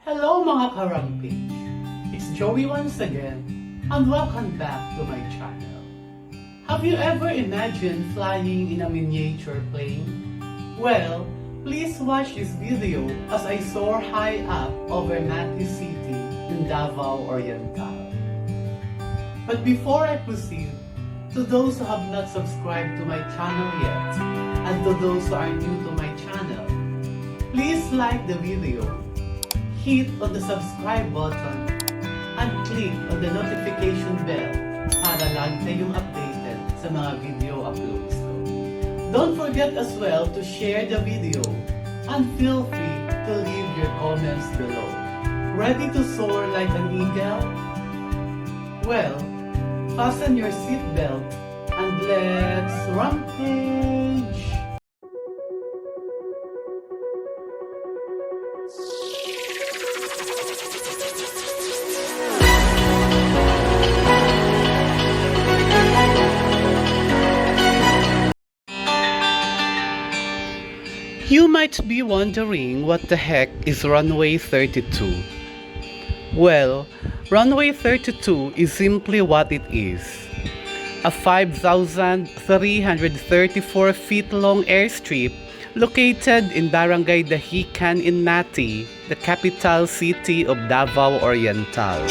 Hello mga karampage! It's Joey once again, and welcome back to my channel. Have you ever imagined flying in a miniature plane? Well, please watch this video as I soar high up over Mati City in Davao Oriental. But before I proceed, to those who have not subscribed to my channel yet, and to those who are new to my channel, please like the video, hit on the subscribe button, and click on the notification bell para lagi kayong updated sa mga video uploads ko. Don't forget as well to share the video and feel free to leave your comments below. Ready to soar like an eagle? Well, fasten your seatbelt and let's rampage! You might be wondering what the heck is RunWay-32. Well, RunWay-32 is simply what it is. A 5,334 feet long airstrip located in Barangay Dahican in Mati, the capital city of Davao Oriental.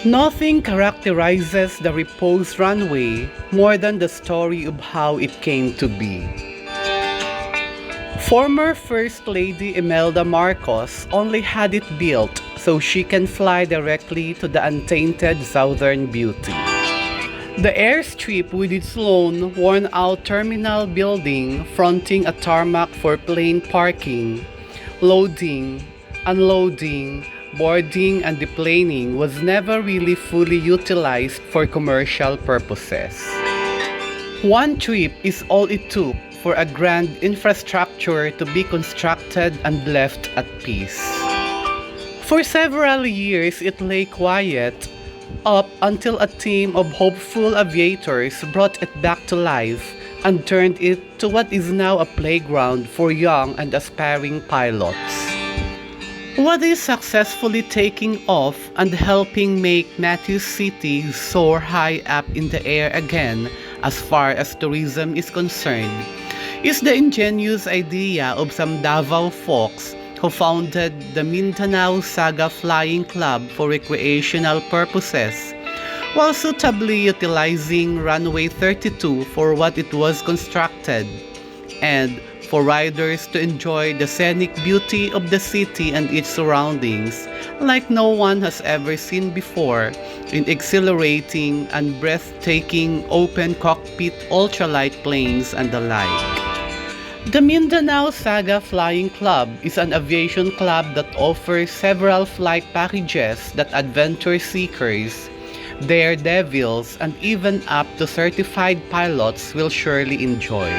Nothing characterizes the repose runway more than the story of how it came to be. Former First Lady Imelda Marcos only had it built so she can fly directly to the untainted Southern Beauty. The airstrip with its lone, worn-out terminal building fronting a tarmac for plane parking, loading, unloading, boarding, and deplaning was never really fully utilized for commercial purposes. One trip is all it took for a grand infrastructure to be constructed and left at peace. For several years, it lay quiet, up until a team of hopeful aviators brought it back to life and turned it to what is now a playground for young and aspiring pilots. What is successfully taking off and helping make Matthews City soar high up in the air again as far as tourism is concerned is the ingenious idea of some Davao folks who founded the Mindanao Saga Flying Club for recreational purposes, while suitably utilizing RunWay-32 for what it was constructed, and for riders to enjoy the scenic beauty of the city and its surroundings like no one has ever seen before in exhilarating and breathtaking open cockpit ultralight planes and the like. The Mindanao Saga Flying Club is an aviation club that offers several flight packages that adventure seekers, daredevils, and even up to certified pilots will surely enjoy.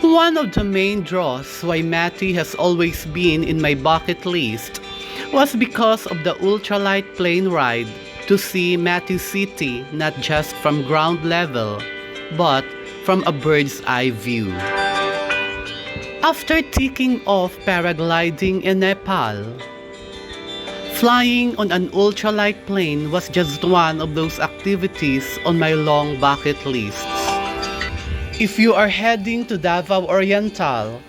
One of the main draws why Mati has always been in my bucket list was because of the ultralight plane ride to see Mati City not just from ground level, but from a bird's eye view. After taking off paragliding in Nepal, flying on an ultralight plane was just one of those activities on my long bucket lists. If you are heading to Davao Oriental,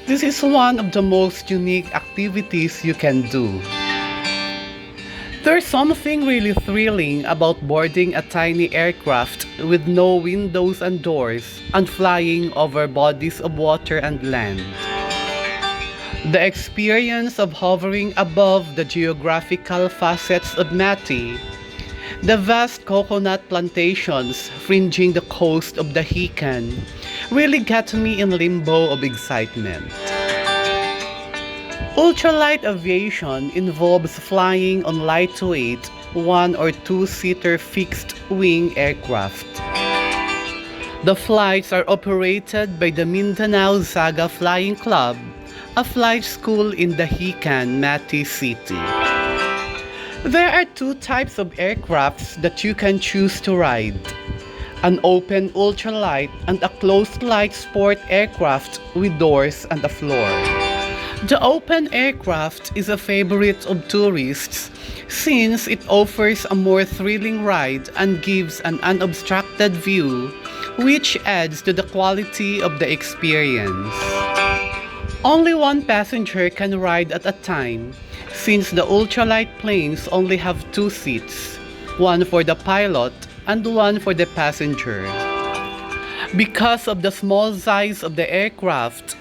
this is one of the most unique activities you can do. There's something really thrilling about boarding a tiny aircraft with no windows and doors and flying over bodies of water and land. The experience of hovering above the geographical facets of Mati, the vast coconut plantations fringing the coast of Dahican, really got me in limbo of excitement. Ultralight aviation involves flying on lightweight, 1- or 2-seater fixed-wing aircraft. The flights are operated by the Mindanao Saga Flying Club, a flight school in Dahican, Mati City. There are two types of aircrafts that you can choose to ride: an open ultralight and a closed light sport aircraft with doors and a floor. The open aircraft is a favorite of tourists since it offers a more thrilling ride and gives an unobstructed view, which adds to the quality of the experience. Only one passenger can ride at a time since the ultralight planes only have two seats, one for the pilot and one for the passenger. Because of the small size of the aircraft,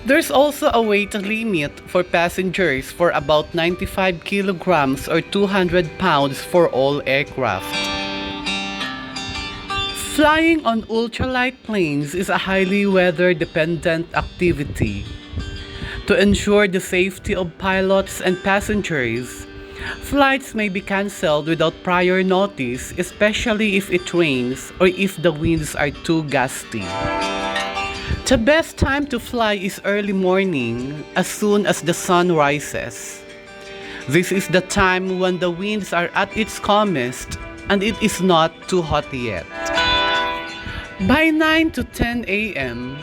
there's also a weight limit for passengers for about 95 kilograms or 200 pounds for all aircraft. Flying on ultralight planes is a highly weather-dependent activity. To ensure the safety of pilots and passengers, flights may be cancelled without prior notice, especially if it rains or if the winds are too gusty. The best time to fly is early morning, as soon as the sun rises. This is the time when the winds are at its calmest and it is not too hot yet. By 9 to 10 a.m.,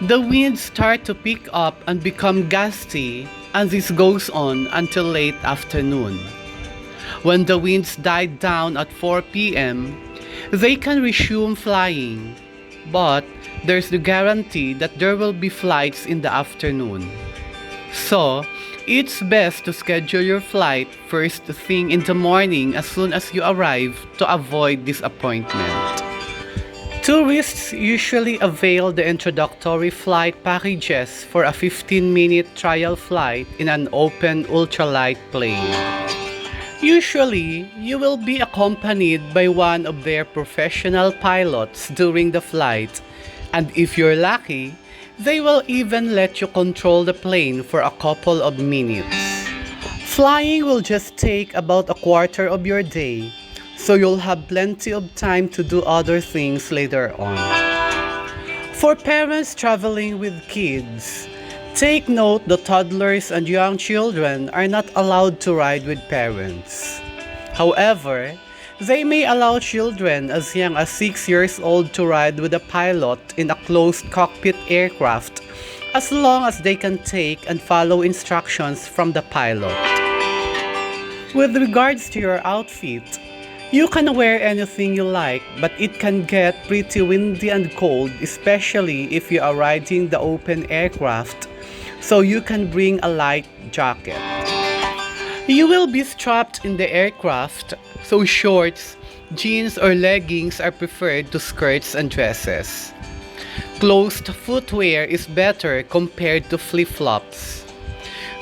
the winds start to pick up and become gusty, and this goes on until late afternoon. When the winds die down at 4 p.m., they can resume flying, but there's the guarantee that there will be flights in the afternoon. So, it's best to schedule your flight first thing in the morning as soon as you arrive to avoid disappointment. Tourists usually avail the introductory flight packages for a 15-minute trial flight in an open ultralight plane. Usually, you will be accompanied by one of their professional pilots during the flight, and if you're lucky, they will even let you control the plane for a couple of minutes. Flying will just take about a quarter of your day, so you'll have plenty of time to do other things later on. For parents traveling with kids, take note that toddlers and young children are not allowed to ride with parents. However, they may allow children as young as 6 years old to ride with a pilot in a closed cockpit aircraft as long as they can take and follow instructions from the pilot. With regards to your outfit, you can wear anything you like, but it can get pretty windy and cold, especially if you are riding the open aircraft, so you can bring a light jacket. You will be strapped in the aircraft, so shorts, jeans or leggings are preferred to skirts and dresses. Closed footwear is better compared to flip-flops.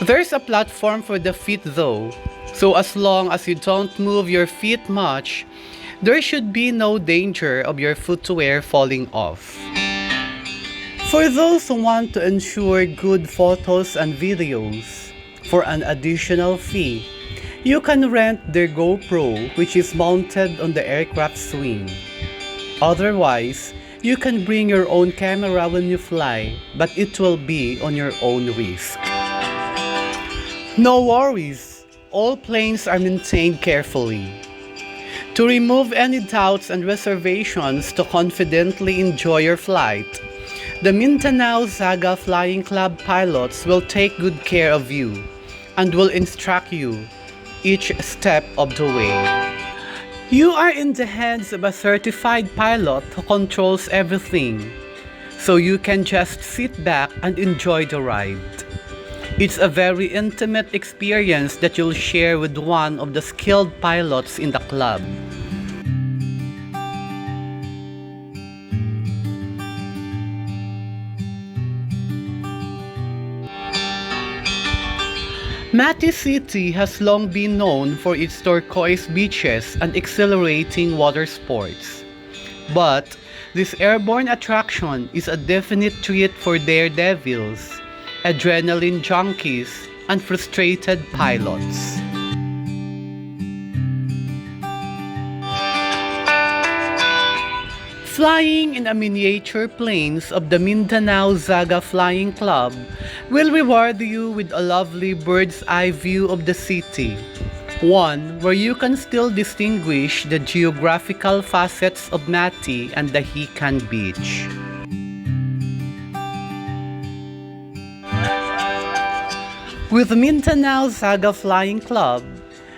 There's a platform for the feet though, so as long as you don't move your feet much, there should be no danger of your footwear falling off. For those who want to ensure good photos and videos, for an additional fee, you can rent their GoPro, which is mounted on the aircraft's wing. Otherwise, you can bring your own camera when you fly, but it will be on your own risk. No worries, all planes are maintained carefully. To remove any doubts and reservations to confidently enjoy your flight, the Mindanao Saga Flying Club pilots will take good care of you and will instruct you each step of the way. You are in the hands of a certified pilot who controls everything, so you can just sit back and enjoy the ride. It's a very intimate experience that you'll share with one of the skilled pilots in the club. Mati City has long been known for its turquoise beaches and exhilarating water sports. But this airborne attraction is a definite treat for daredevils, adrenaline junkies, and frustrated pilots. Flying in a miniature planes of the Mindanao Saga Flying Club will reward you with a lovely bird's eye view of the city, one where you can still distinguish the geographical facets of Mati and Dahican Beach. With Mindanao Saga Flying Club,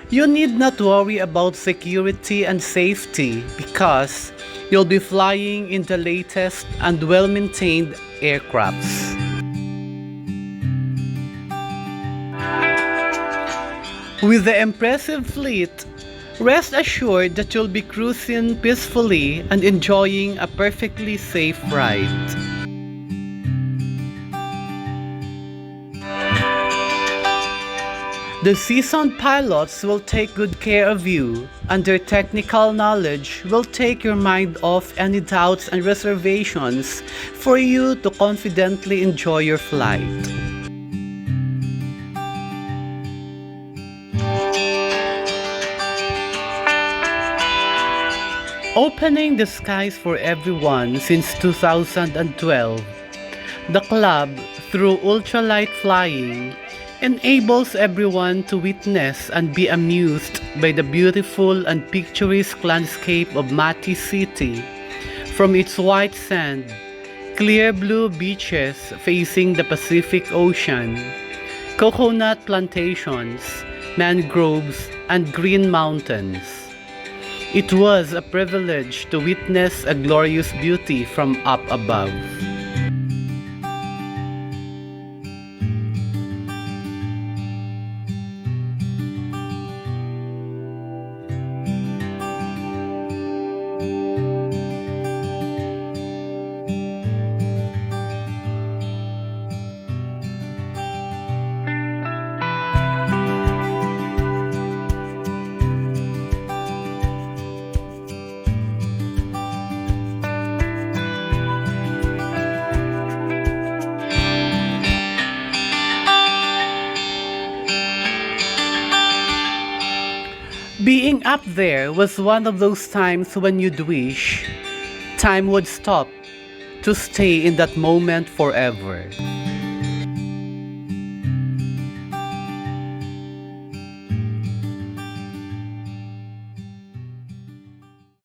you need not worry about security and safety because you'll be flying in the latest and well-maintained aircrafts. With the impressive fleet, rest assured that you'll be cruising peacefully and enjoying a perfectly safe ride. The seasoned pilots will take good care of you, and their technical knowledge will take your mind off any doubts and reservations for you to confidently enjoy your flight. Opening the skies for everyone since 2012, the club, through Ultralight Flying, enables everyone to witness and be amused by the beautiful and picturesque landscape of Mati City, from its white sand, clear blue beaches facing the Pacific Ocean, coconut plantations, mangroves, and green mountains. It was a privilege to witness a glorious beauty from up above. Being up there was one of those times when you'd wish time would stop to stay in that moment forever.